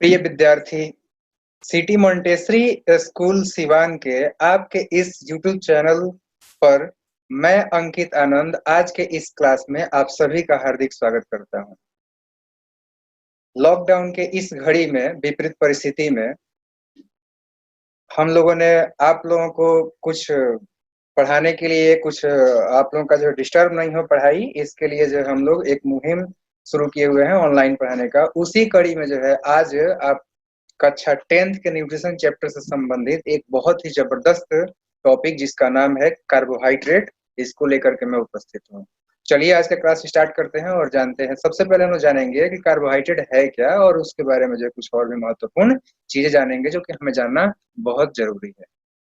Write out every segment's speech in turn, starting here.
प्रिय विद्यार्थी, city Montessori school Siwan के आपके इस यूट्यूब चैनल पर मैं अंकित आनंद आज के इस क्लास में आप सभी का हार्दिक स्वागत करता हूं। लॉकडाउन के इस घड़ी में विपरीत परिस्थिति में हम लोगों ने आप लोगों को कुछ पढ़ाने के लिए कुछ आप लोगों का जो डिस्टर्ब नहीं हो पढ़ाई, इसके लिए जो हम लोग एक मुहिम शुरू किए हुए हैं ऑनलाइन पढ़ाने का। उसी कड़ी में जो है आज आप कक्षा 10th के न्यूट्रिशन चैप्टर से संबंधित एक बहुत ही जबरदस्त टॉपिक जिसका नाम है कार्बोहाइड्रेट, इसको लेकर के मैं उपस्थित हूँ। चलिए आज का क्लास स्टार्ट करते हैं और जानते हैं। सबसे पहले हम लोग जानेंगे कि कार्बोहाइड्रेट है क्या और उसके बारे में जो कुछ और भी महत्वपूर्ण चीजें जानेंगे जो कि हमें जानना बहुत जरूरी है।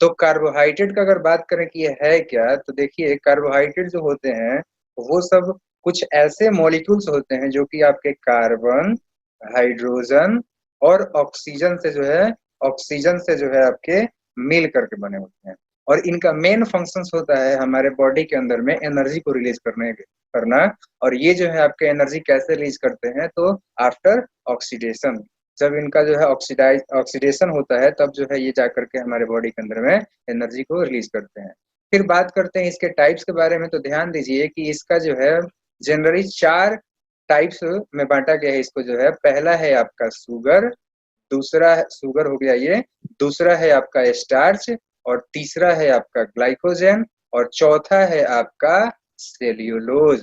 तो कार्बोहाइड्रेट का अगर बात करें कि ये है क्या, तो देखिए कार्बोहाइड्रेट जो होते हैं वो सब कुछ ऐसे मॉलिक्यूल्स होते हैं जो कि आपके कार्बन, हाइड्रोजन और ऑक्सीजन से जो है आपके मिल करके बने होते हैं। और इनका मेन फंक्शंस होता है हमारे बॉडी के अंदर में एनर्जी को रिलीज करना। और ये जो है आपके एनर्जी कैसे रिलीज करते हैं, तो आफ्टर ऑक्सीडेशन, जब इनका जो है ऑक्सीडेशन होता है तब जो है ये जाकर के हमारे बॉडी के अंदर में एनर्जी को रिलीज करते हैं। फिर बात करते हैं इसके टाइप्स के बारे में। तो ध्यान दीजिए कि इसका जो है जनरली 4 टाइप्स में बांटा गया है इसको। जो है पहला है आपका शुगर, दूसरा शुगर हो गया ये, दूसरा है आपका स्टार्च, और तीसरा है आपका ग्लाइकोजन, और चौथा है आपका सेल्यूलोज।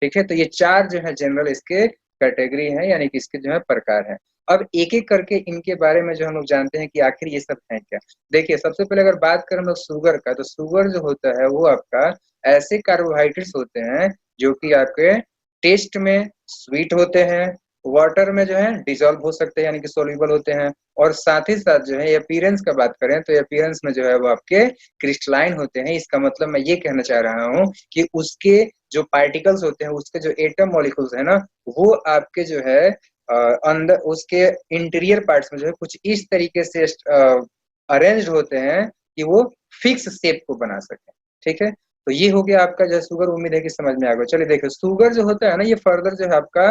ठीक है, तो ये 4 जो है जनरल इसके कैटेगरी है, यानी कि इसके जो है प्रकार है। अब एक एक करके इनके बारे में जो हम लोग जानते हैं कि आखिर ये सब है क्या। देखिए सबसे पहले अगर बात करें हम लोग शुगर का, तो शुगर जो होता है वो आपका ऐसे कार्बोहाइड्रेट्स होते हैं जो कि आपके टेस्ट में स्वीट होते हैं, वाटर में जो है डिजोल्व हो सकते हैं यानी कि सोल्यूबल होते हैं, और साथ ही साथ जो है अपीयरेंस का बात करें तो अपीयरेंस में जो है वो आपके क्रिस्टलाइन होते हैं। इसका मतलब मैं ये कहना चाह रहा हूँ कि उसके जो पार्टिकल्स होते हैं, उसके जो एटम मॉलिक्यूल्स है ना, वो आपके जो है अंदर उसके इंटीरियर पार्ट्स में जो है कुछ इस तरीके से अरेंज्ड होते हैं कि वो फिक्स शेप को बना सके। ठीक है, तो ये हो गया आपका जो शुगर। उम्मीद है कि समझ में आ गया। चलिए देखिए शुगर जो होता है ना, ये फर्दर जो है आपका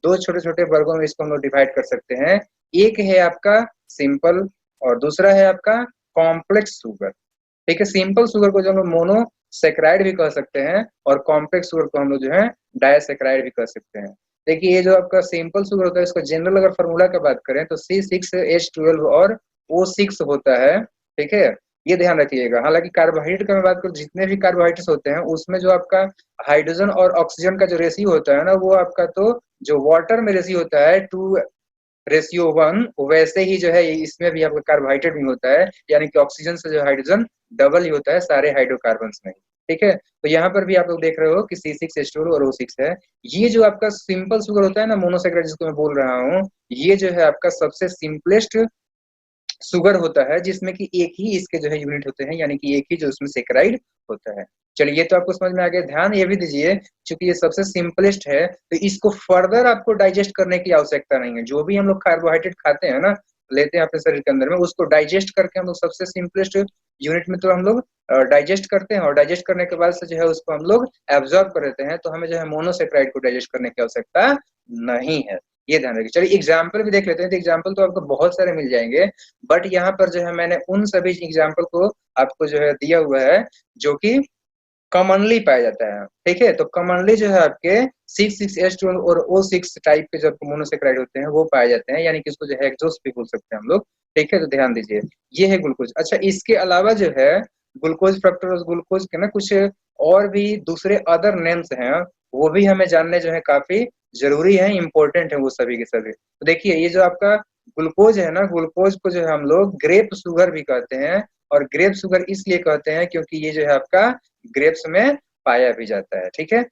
2 छोटे छोटे वर्गों में इसको हम लोग डिवाइड कर सकते हैं। एक है आपका सिंपल और दूसरा है आपका कॉम्प्लेक्स शुगर। ठीक है, सिंपल शुगर को जो हम लोग मोनोसेक्राइड भी कह सकते हैं और कॉम्प्लेक्स शुगर को हम लोग जो है डायसेक्राइड भी कह सकते हैं। देखिए ये जो आपका सिंपल शुगर होता है, इसको जनरल अगर फार्मूला की बात करें तो C6H12 और O6 होता है। ठीक है, ये ध्यान रखिएगा। हालांकि कार्बोहाइड्रेट का मैं बात करूं, जितने भी कार्बोहाइड्रेट्स होते हैं उसमें जो आपका हाइड्रोजन और ऑक्सीजन का जो रेशियो होता है ना, वो आपका तो जो वाटर में रेशियो होता है 2:1, वैसे ही जो है इसमें भी आपका कार्बोहाइड्रेट भी होता है, यानी कि ऑक्सीजन से जो हाइड्रोजन डबल ही होता है सारे हाइड्रोकार्बन में। ठीक है, तो यहाँ पर भी आप लोग देख रहे हो कि C6H12 और O6 है। ये जो आपका सिंपल शुगर होता है ना, मोनोसेक्राइड जिसको मैं बोल रहा हूँ, ये जो है आपका सबसे सिंपलेस्ट शुगर होता है जिसमें कि एक ही इसके जो है यूनिट होते हैं, यानी कि एक ही जो उसमें सेक्राइड होता है। चलिए ये तो आपको समझ में आ गया। ध्यान ये भी दीजिए, क्योंकि ये सबसे सिंपलेस्ट है तो इसको फर्दर आपको डाइजेस्ट करने की आवश्यकता नहीं है। जो भी हम लोग कार्बोहाइड्रेट खाते हैं ना, लेते हैं अपने शरीर के अंदर में, उसको डाइजेस्ट करके हम लोग सबसे सिंपलेस्ट यूनिट में तो हम लोग डाइजेस्ट करते हैं, और डाइजेस्ट करने के बाद से जो है उसको हम लोग एब्जॉर्ब कर लेते हैं। तो हमें जो है मोनोसेक्राइड को डाइजेस्ट करने की आवश्यकता नहीं है। ये ध्यान रखिए। चलिए एग्जाम्पल भी देख लेते हैं। तो एग्जाम्पल तो आपको बहुत सारे मिल जाएंगे, बट यहाँ पर जो है मैंने उन सभी एग्जाम्पल को आपको जो है दिया हुआ है जो कि कॉमनली पाया जाता है। ठीक है, तो कॉमनली जो है आपके C6H12 और O6 टाइप के जब मोनोसेक्राइड होते हैं वो पाए जाते हैं, यानी कि इसको जो है एक्सोस भी बोल सकते हैं हम लोग। ठीक है, तो ध्यान दीजिए ये है ग्लूकोज। अच्छा, इसके अलावा जो है ग्लूकोज, फ्रक्टोज, ग्लूकोज के ना कुछ और भी दूसरे अदर नेम्स हैं, वो भी हमें जानने जो है काफी जरूरी है, इंपॉर्टेंट है वो सभी के सभी। तो देखिए ये जो आपका ग्लूकोज है ना, ग्लूकोज को जो है हम लोग ग्रेप शुगर भी कहते हैं, और ग्रेप शुगर इसलिए कहते हैं क्योंकि ये जो है आपका ग्रेप्स में पाया भी जाता है। ठीक है,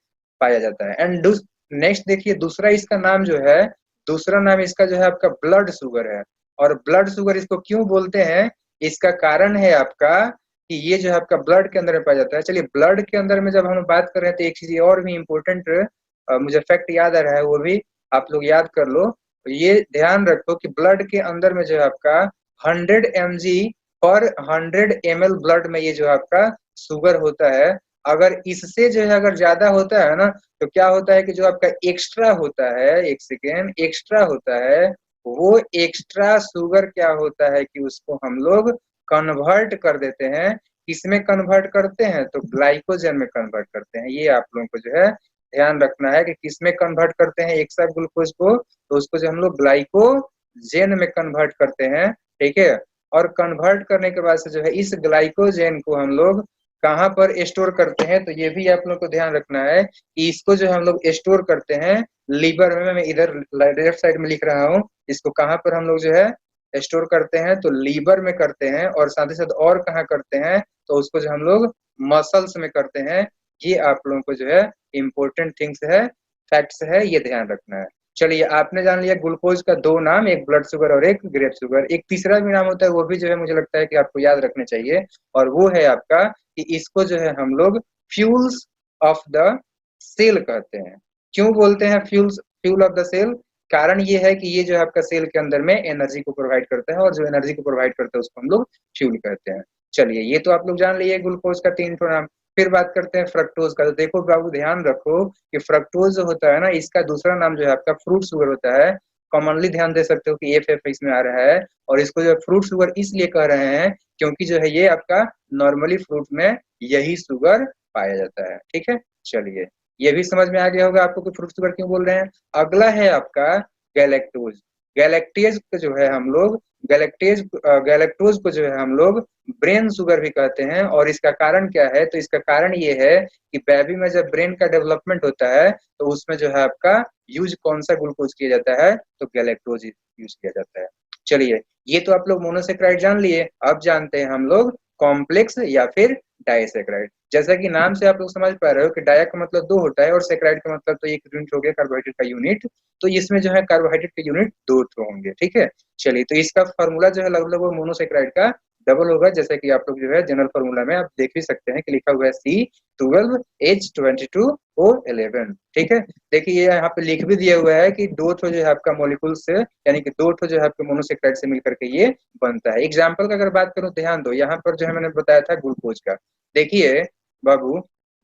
पाया जाता है। एंड नेक्स्ट देखिए दूसरा इसका नाम जो है, दूसरा नाम इसका जो है आपका ब्लड शुगर है। और ब्लड शुगर इसको क्यों बोलते हैं, इसका कारण है आपका कि ये जो है आपका ब्लड के अंदर में पाया जाता है। चलिए ब्लड के अंदर में जब हम बात कर रहे हैं तो एक चीज और भी इम्पोर्टेंट मुझे फैक्ट याद आ रहा है, वो भी आप लोग याद कर लो। तो ये ध्यान रखो कि ब्लड के अंदर में जो है आपका 100 mg/100 ml ब्लड में ये जो आपका शुगर होता है। अगर इससे जो है अगर ज्यादा होता है ना, तो क्या होता है कि जो आपका एक्स्ट्रा होता है, एक सेकेंड, एक्स्ट्रा होता है वो एक्स्ट्रा शुगर क्या होता है कि उसको हम लोग कन्वर्ट कर देते हैं। किसमें कन्वर्ट करते हैं? तो ग्लाइकोजन में कन्वर्ट करते हैं। ये आप लोगों को जो है ध्यान रखना है कि किसमें कन्वर्ट करते हैं एक साथ ग्लूकोज को, तो उसको जो हम लोग ग्लाइकोजेन में कन्वर्ट करते हैं, ठीक है। और कन्वर्ट करने के बाद से जो है इस ग्लाइकोजेन को हम लोग कहाँ पर स्टोर करते हैं? तो ये भी आप लोग को ध्यान रखना है कि इसको जो हम लोग स्टोर करते हैं लीवर में। मैं इधर लेफ्ट साइड में लिख रहा हूँ, इसको कहाँ पर हम लोग जो है स्टोर करते हैं? तो लीवर में करते हैं। और साथ ही साथ और कहाँ करते हैं? तो उसको जो हम लोग मसल्स में करते हैं। ये आप लोगों को जो है इम्पोर्टेंट थिंग्स है, फैक्ट्स है, ये ध्यान रखना है। चलिए, आपने जान लिया ग्लूकोज का दो नाम, एक ब्लड शुगर और एक ग्रेप शुगर। एक तीसरा भी नाम होता है, वो भी जो है मुझे लगता है कि आपको याद रखने चाहिए, और वो है आपका कि इसको जो है हम लोग फ्यूल्स ऑफ द सेल कहते हैं। क्यों बोलते हैं fuels, fuel of the cell? कारण ये है कि ये जो आपका सेल के अंदर में एनर्जी को प्रोवाइड करता है, और जो एनर्जी को प्रोवाइड करता है उसको हम लोग फ्यूल कहते हैं। चलिए, ये तो आप लोग जान लिए ग्लूकोज का तीन नाम। फिर बात करते हैं फ्रक्टोज का। तो देखो बाबू, ध्यान रखो कि फ्रक्टोज जो होता है ना, इसका दूसरा नाम जो है आपका फ्रूट शुगर होता है। कॉमनली ध्यान दे सकते हो कि एफ इसमें आ रहा है, और इसको जो फ्रूट शुगर इसलिए कह रहे हैं क्योंकि जो है ये आपका नॉर्मली फ्रूट में यही शुगर पाया जाता है, ठीक है। चलिए, ये भी समझ में आ गया होगा आपको कि फ्रूट शुगर क्यों बोल रहे हैं। अगला है आपका गैलेक्टोज। गैलेक्टेज को जो है हम लोग गैलेक्टोज को जो है हम लोग ब्रेन शुगर भी कहते हैं। और इसका कारण क्या है? तो इसका कारण ये है कि बेबी में जब ब्रेन का डेवलपमेंट होता है तो उसमें जो है आपका यूज कौन सा ग्लूकोज किया जाता है? तो गैलेक्टोज यूज किया जाता है। चलिए, ये तो आप लोग मोनोसेक्राइड जान लिए। अब जानते हैं हम लोग कॉम्प्लेक्स या फिर डाइसेक्राइड। जैसा कि नाम से आप लोग समझ पा रहे हो कि डाया का मतलब दो होता है और सेक्राइड का मतलब तो एक यूनिट हो गया कार्बोहाइड्रेट का यूनिट। तो इसमें जो है कार्बोहाइड्रेट के यूनिट दो तो होंगे, ठीक है। चलिए, तो इसका फॉर्मूला जो है लगभग वो मोनोसेक्राइड का डबल होगा। जैसे कि आप लोग जो है जनरल फॉर्मूला में आप देख भी सकते हैं कि लिखा हुआ है C12H22O11, ठीक है। देखिए, ये यहाँ पे लिख भी दिया हुआ है कि दो ठो जो है आपका मॉलिक्यूल से, यानी कि दो ठो जो है आपके मोनोसेक्राइड से मिलकर के ये बनता है। एग्जाम्पल का अगर बात करूं, ध्यान दो, यहाँ पर जो है मैंने बताया था ग्लूकोज का। देखिए बाबू,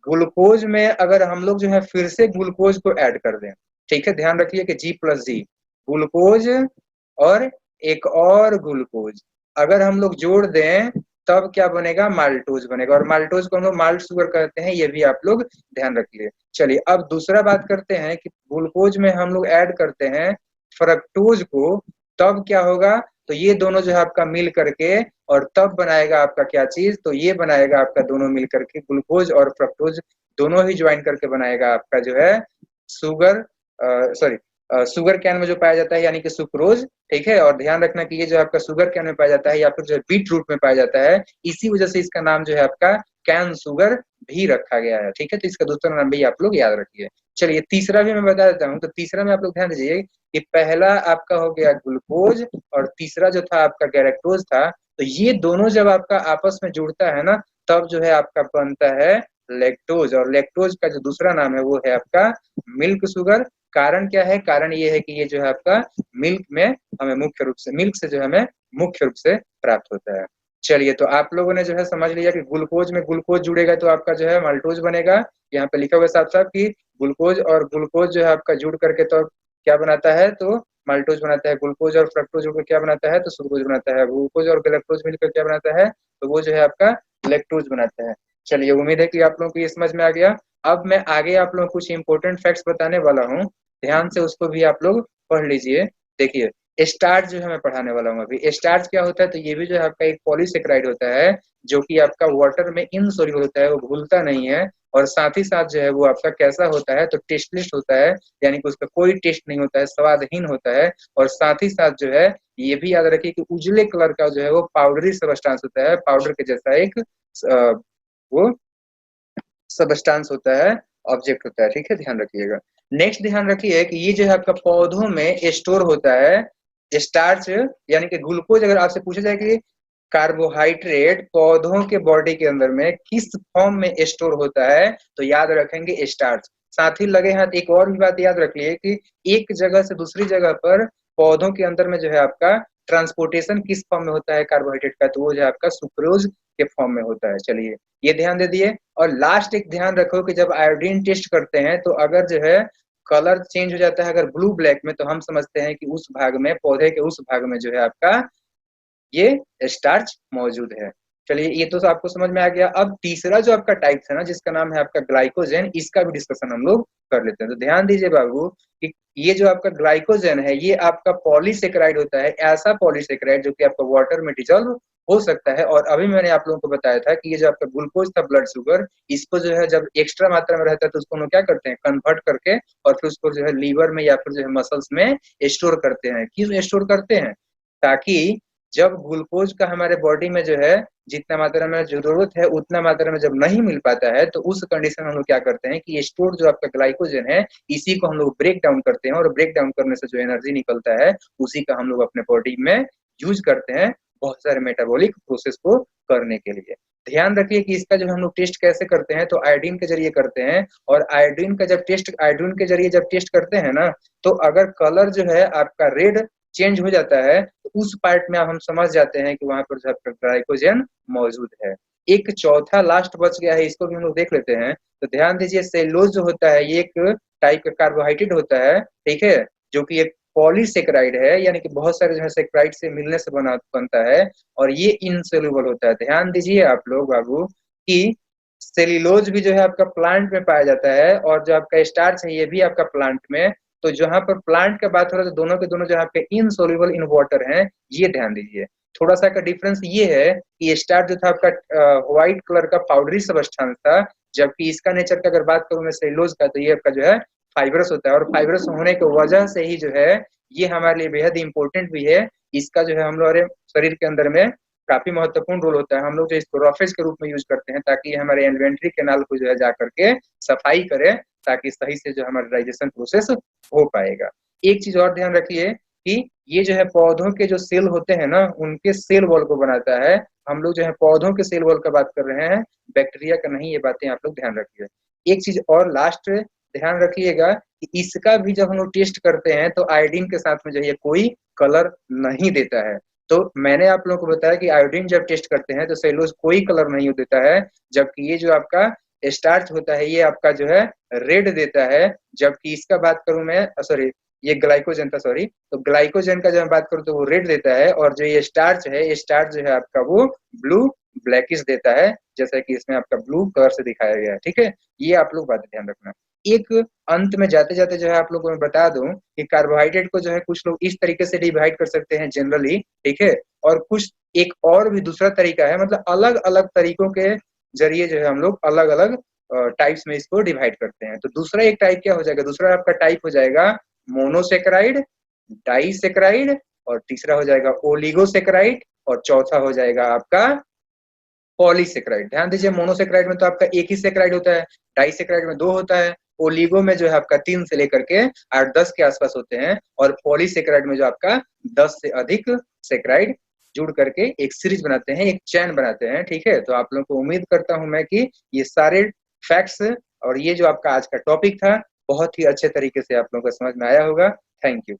ग्लूकोज में अगर हम लोग जो है फिर से ग्लूकोज को ऐड कर दें, ठीक है, ध्यान रखिए कि G+G ग्लूकोज और एक और ग्लूकोज अगर हम लोग जोड़ दें तब क्या बनेगा? माल्टोज बनेगा। और माल्टोज को हम लोग माल्ट शुगर कहते हैं, ये भी आप लोग ध्यान रखिए। चलिए, अब दूसरा बात करते हैं कि ग्लूकोज में हम लोग ऐड करते हैं फ्रक्टोज को, तब क्या होगा? तो ये दोनों जो है आपका मिल करके और तब बनाएगा आपका क्या चीज? तो ये बनाएगा आपका दोनों मिल करके ग्लूकोज और फ्रक्टोज दोनों ही ज्वाइन करके बनाएगा आपका जो है शुगर, सॉरी, शुगर कैन में जो पाया जाता है यानी कि सुक्रोज, ठीक है। और ध्यान रखना कि ये जो आपका शुगर कैन में पाया जाता है या फिर जो बीट रूट में पाया जाता है, इसी वजह से इसका नाम जो है आपका कैन शुगर भी रखा गया है, ठीक है। तो इसका दूसरा नाम भी आप लोग याद रखिए। चलिए, तीसरा भी मैं बता देता हूँ। तो तीसरा में आप लोग ध्यान दीजिए कि पहला आपका हो गया ग्लूकोज और तीसरा जो था आपका गैलेक्टोज था। तो ये दोनों जब आपका आपस में जुड़ता है ना, तब जो है आपका बनता है लैक्टोज। और लैक्टोज का जो दूसरा नाम है वो है आपका मिल्क शुगर। कारण क्या है? कारण ये है कि ये जो है आपका मिल्क में हमें मुख्य रूप से, मिल्क से जो हमें मुख्य रूप से प्राप्त होता है। चलिए, तो आप लोगों ने जो है समझ लिया कि ग्लूकोज में ग्लूकोज जुड़ेगा तो आपका जो है माल्टोज बनेगा। यहाँ पे लिखा हुआ है साफ साफ कि ग्लूकोज और ग्लूकोज जो है आपका जुड़ करके तो क्या बनाता है? तो माल्टोज बनाता है। ग्लूकोज और फ्रक्टोज जुड़कर क्या बनाता है? तो सुक्रोज बनाता है। ग्लूकोज और गैलेक्टोज मिलकर क्या बनाता है? तो वो जो है आपका लैक्टोज बनाता है। चलिए, उम्मीद है कि आप लोगों को ये समझ में आ गया। अब मैं आगे आप लोगों को कुछ इंपॉर्टेंट फैक्ट्स बताने वाला हूँ, ध्यान से उसको भी आप लोग पढ़ लीजिए। देखिए, स्टार्च जो है मैं पढ़ाने वाला हूँ अभी। स्टार्च क्या होता है? तो ये भी जो है आपका एक पॉलीसेक्राइड होता है जो कि आपका वाटर में इनसोल्यूबल होता है, वो घुलता नहीं है। और साथ ही साथ जो है वो आपका कैसा होता है? तो टेस्टलेस होता है, यानी कि उसका कोई टेस्ट नहीं होता है, स्वादहीन होता है। और साथ ही साथ जो है ये भी याद रखिए कि उजले कलर का जो है वो पाउडरी सबस्टांस होता है, पाउडर के जैसा एक वो सबस्टांस होता है, ऑब्जेक्ट होता है, ठीक है, ध्यान रखिएगा। नेक्स्ट ध्यान रखिए कि ये जो है आपका पौधों में स्टोर होता है स्टार्च, यानी कि ग्लूकोज। अगर आपसे पूछा जाए कि कार्बोहाइड्रेट पौधों के बॉडी के अंदर में किस फॉर्म में स्टोर होता है, तो याद रखेंगे स्टार्च। साथ ही लगे हाथ एक और भी बात याद रख लिए कि एक जगह से दूसरी जगह पर पौधों के अंदर में जो है आपका ट्रांसपोर्टेशन किस फॉर्म में होता है कार्बोहाइड्रेट का? तो वो जो है आपका सुक्रोज के फॉर्म में होता है। चलिए, ये ध्यान दे दिए। और लास्ट एक ध्यान रखो कि जब आयोडीन टेस्ट करते हैं तो अगर जो है कलर चेंज हो जाता है अगर ब्लू ब्लैक में, तो हम समझते हैं कि उस भाग में, पौधे के उस भाग में जो है आपका ये स्टार्च मौजूद है। चलिए ये तो आपको समझ में आ गया। अब तीसरा जो आपका टाइप है ना, जिसका नाम है आपका ग्लाइकोजेन, इसका भी डिस्कशन हम लोग कर लेते हैं। तो ध्यान दीजिए बाबू कि ये जो आपका ग्लाइकोजेन है, ये आपका पॉलीसेकेराइड होता है, ऐसा पॉलीसेकेराइड जो कि आपका वाटर में डिजॉल्व हो सकता है। और अभी मैंने आप लोगों को बताया था कि ये जो आपका ग्लूकोज था, ब्लड शुगर, इसको जो है जब एक्स्ट्रा मात्रा में रहता है तो उसको हम लोग क्या करते हैं, कन्वर्ट करके और फिर उसको जो है लीवर में या फिर जो है मसल्स में स्टोर करते हैं। क्यों स्टोर करते हैं? ताकि जब ग्लूकोज का हमारे बॉडी में जो है जितना मात्रा में जरूरत है उतना मात्रा में जब नहीं मिल पाता है, तो उस कंडीशन में हम लोग क्या करते हैं कि ये स्टोर जो आपका ग्लाइकोजन है, इसी को हम लोग ब्रेक डाउन करते हैं, और ब्रेक डाउन करने से जो एनर्जी निकलता है उसी का हम लोग अपने बॉडी में यूज करते हैं बहुत सारे मेटाबॉलिक प्रोसेस को करने के लिए। ध्यान रखिए कि इसका जो हम लोग टेस्ट कैसे करते हैं, तो आयोडीन के जरिए करते हैं। और आयोडीन के जरिए जब टेस्ट करते हैं ना, तो अगर कलर जो है आपका रेड चेंज हो जाता है, तो उस पार्ट में हम समझ जाते हैं कि वहां पर जो आपका ग्लाइकोजन मौजूद है। एक चौथा लास्ट बच गया है, इसको भी हम लोग देख लेते हैं। तो ध्यान दीजिए, सेलुलोज जो होता है ये एक टाइप का कार्बोहाइड्रेट होता है, ठीक है, जो कि एक पॉलीसेकेराइड है, यानी कि बहुत सारे जो है सेकेराइड से मिलने से बनता है, और ये इनसोल्यूबल होता है। ध्यान दीजिए आप लोग बाबू कि सेल्यूलोज भी जो है आपका प्लांट में पाया जाता है, और जो आपका स्टार्च है ये भी आपका प्लांट में। तो जहां पर प्लांट का बात हो रहा है तो दोनों के दोनों जो आपके इनसोल्यूबल इन वाटर हैं, ये ध्यान दीजिए। थोड़ा सा का डिफरेंस ये है कि स्टार्च जो था आपका व्हाइट कलर का पाउडरी सबस्टांस था, जबकि इसका नेचर का अगर बात करूं मैं सेल्यूलोज का, तो ये आपका जो है फाइब्रस होता है। और फाइब्रस होने की वजह से ही जो है ये हमारे लिए बेहद इंपॉर्टेंट भी है। इसका जो है हम लोग शरीर के अंदर में काफी महत्वपूर्ण रोल होता है। हम लोग जो इसको रफेज के रूप में यूज करते हैं, ताकि ये हमारे इन्वेंट्री कैनाल को जो है जा करके सफाई करे, ताकि सही से जो हमारा डाइजेशन प्रोसेस हो पाएगा। एक चीज और ध्यान रखिए कि ये जो है पौधों के जो सेल होते हैं ना, उनके सेल वॉल को बनाता है। हम लोग जो है पौधों के सेल वॉल का बात कर रहे हैं, बैक्टीरिया का नहीं। ये बातें आप लोग ध्यान रखिए। एक चीज और लास्ट ध्यान रखिएगा कि इसका भी जब हम लोग टेस्ट करते हैं तो आयोडीन के साथ में जो है कोई कलर नहीं देता है। तो मैंने आप लोगों को बताया कि आयोडीन जब टेस्ट करते हैं तो सेलुलोज कोई कलर नहीं देता है, जबकि ये जो आपका स्टार्च होता है ये आपका जो है रेड देता है। जबकि इसका बात करूं मैं, सॉरी ये ग्लाइकोजन था, सॉरी, तो ग्लाइकोजन का जब मैं बात करूं तो वो रेड देता है, और जो ये स्टार्च है, ये स्टार्च जो है आपका वो ब्लू ब्लैकिश देता है, जैसा कि इसमें आपका ब्लू कलर से दिखाया गया है। ठीक है, ये आप लोग बात ध्यान रखना। एक अंत में जाते जाते जो है आप लोगों को मैं बता दूं कि कार्बोहाइड्रेट को जो है कुछ लोग इस तरीके से डिवाइड कर सकते हैं जनरली, ठीक है, और कुछ एक और भी दूसरा तरीका है, मतलब अलग अलग तरीकों के जरिए जो है हम लोग अलग अलग टाइप्स में इसको डिवाइड करते हैं। तो दूसरा एक टाइप क्या हो जाएगा, दूसरा आपका टाइप हो जाएगा मोनोसेकेराइड, डाइसेकेराइड, और तीसरा हो जाएगा ओलिगोसेकेराइड, और चौथा हो जाएगा आपका पॉलीसेकेराइड। ध्यान दीजिए, मोनोसेकेराइड में तो आपका एक ही सेकेराइड होता है, डाइसेकेराइड में दो होता है, ओलिगो में जो है आपका 3 से लेकर के 8-10 के आसपास होते हैं, और पॉलीसेकेराइड में जो आपका 10 से अधिक सेकेराइड जुड़ करके एक सीरीज बनाते हैं, एक चैन बनाते हैं। ठीक है, तो आप लोगों को उम्मीद करता हूं मैं कि ये सारे फैक्ट्स और ये जो आपका आज का टॉपिक था बहुत ही अच्छे तरीके से आप लोगों को समझ में आया होगा। Thank you.